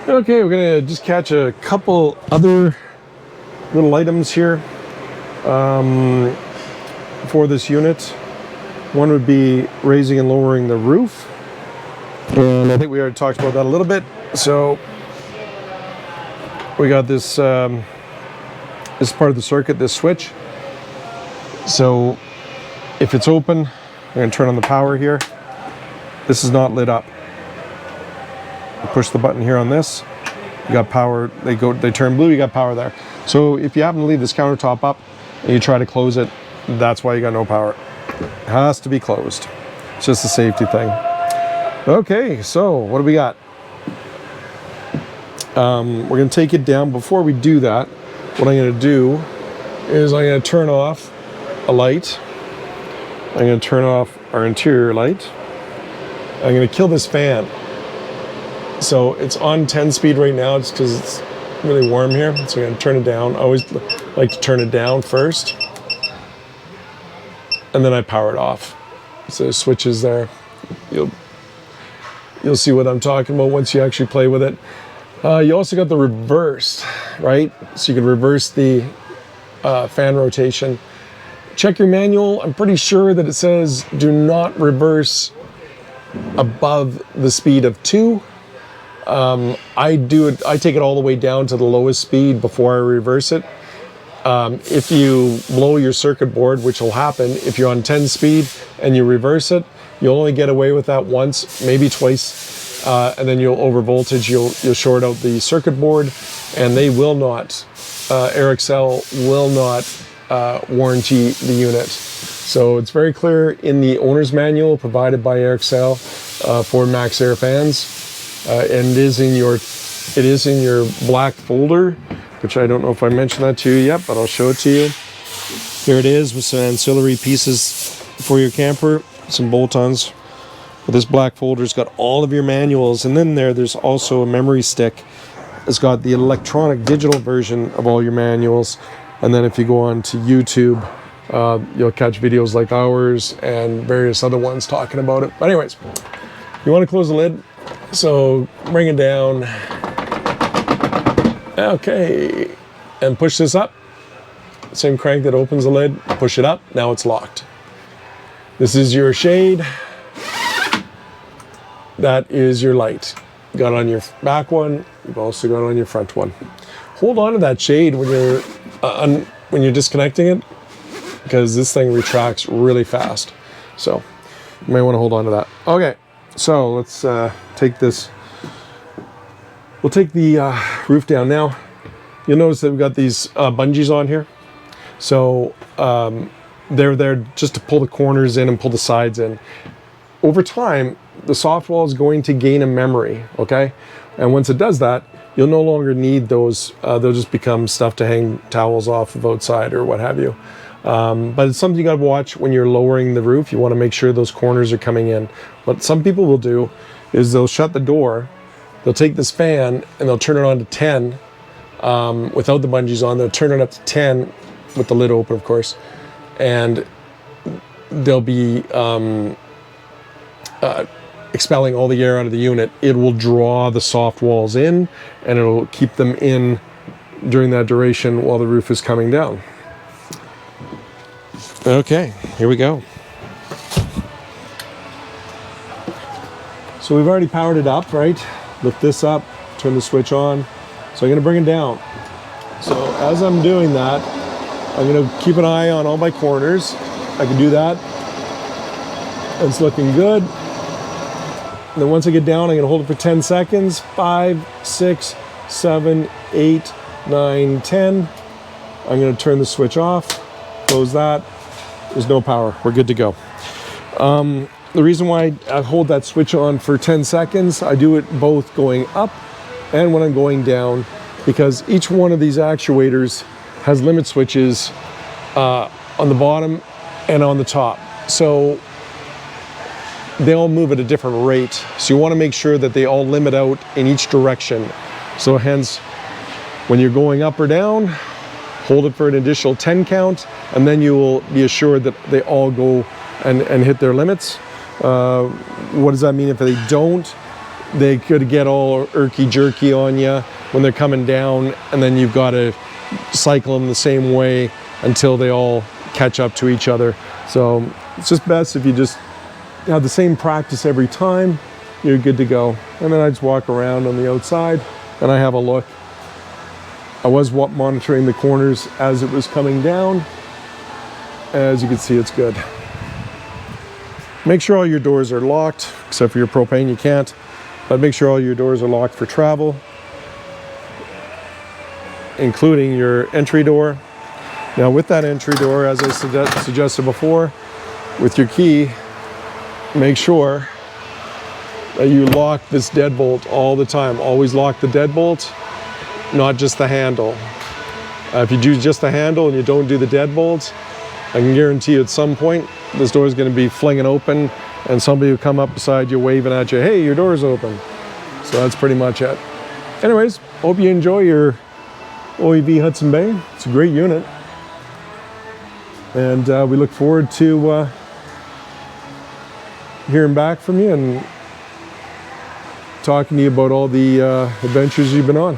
Okay, we're gonna just catch a couple other little items here for this unit. One would be raising and lowering the roof. And I think we already talked about that a little bit. So we got this, this part of the circuit, this switch. So if it's open, I'm going to turn on the power here. This is not lit up. I push the button here on this. You got power, they turn blue, you got power there. So if you happen to leave this countertop up and you try to close it, that's why you got no power. It has to be closed. It's just a safety thing. Okay, so what do we got? We're going to take it down. Before we do that, what I'm going to do is I'm going to turn off a light. I'm going to turn off our interior light. I'm going to kill this fan. So it's on 10 speed right now just because it's really warm here. So I'm going to turn it down. I always like to turn it down first. And then I power it off. So switches there. You'll see what I'm talking about once you actually play with it. You also got the reverse, right? So you can reverse the fan rotation. Check your manual. I'm pretty sure that it says do not reverse above the speed of 2. I take it all the way down to the lowest speed before I reverse it. If you blow your circuit board, which will happen if you're on 10 speed and you reverse it, you'll only get away with that once, maybe twice, and then you'll over voltage, you'll short out the circuit board, and they will not, Airxcel will not warranty the unit. So it's very clear in the owner's manual provided by Airxcel for Max Air fans, and it is in your black folder, which I don't know if I mentioned that to you yet, but I'll show it to you. Here it is with some ancillary pieces for your camper, some bolt-ons. But this black folder's got all of your manuals, and then there's also a memory stick. It's got the electronic digital version of all your manuals. And then if you go on to YouTube, you'll catch videos like ours and various other ones talking about it. But anyways, you want to close the lid. So bring it down. Okay. And push this up. Same crank that opens the lid. Push it up. Now it's locked. This is your shade. That is your light. You got it on your back one. You've also got it on your front one. Hold on to that shade when you're disconnecting it, because this thing retracts really fast. So you might want to hold on to that. Okay, so let's take this. We'll take the roof down now. You'll notice that we've got these bungees on here. So they're there just to pull the corners in and pull the sides in. Over time, the soft wall is going to gain a memory, okay? And once it does that, you'll no longer need those. They'll just become stuff to hang towels off of outside or what have you. But it's something you gotta watch when you're lowering the roof. You wanna make sure those corners are coming in. What some people will do is they'll shut the door, they'll take this fan and they'll turn it on to 10 without the bungees on. They'll turn it up to 10 with the lid open, of course. And they'll be expelling all the air out of the unit. It will draw the soft walls in and it'll keep them in during that duration while the roof is coming down. Okay, here we go. So we've already powered it up, right? Lift this up, turn the switch on. So I'm gonna bring it down. So as I'm doing that, I'm gonna keep an eye on all my corners. I can do that. It's looking good. And then once I get down, I'm gonna hold it for 10 seconds. 5, 6, 7, 8, 9, 10. I'm gonna turn the switch off, close that. There's no power, we're good to go. The reason why I hold that switch on for 10 seconds, I do it both going up and when I'm going down, because each one of these actuators has limit switches on the bottom and on the top. So they all move at a different rate. So you want to make sure that they all limit out in each direction. So hence, when you're going up or down, hold it for an additional 10 count, and then you will be assured that they all go and hit their limits. What does that mean if they don't? they could get all irky-jerky on you when they're coming down, and then you've got to cycle them the same way until they all catch up to each other. So it's just best if you just have the same practice every time, you're good to go. And then I just walk around on the outside and I have a look. I was monitoring the corners as it was coming down. As you can see, it's good. Make sure all your doors are locked, except for your propane, you can't. But make sure all your doors are locked for travel, including your entry door. Now with that entry door, as I suggested before, with your key, make sure that you lock this deadbolt all the time. Always lock the deadbolt, not just the handle. If you do just the handle and you don't do the deadbolt, I can guarantee you at some point, this door is going to be flinging open and somebody will come up beside you waving at you, hey, your door's open. So that's pretty much it. Anyways, hope you enjoy your OEV Hudson Bay. It's a great unit. And we look forward to hearing back from you and talking to you about all the adventures you've been on.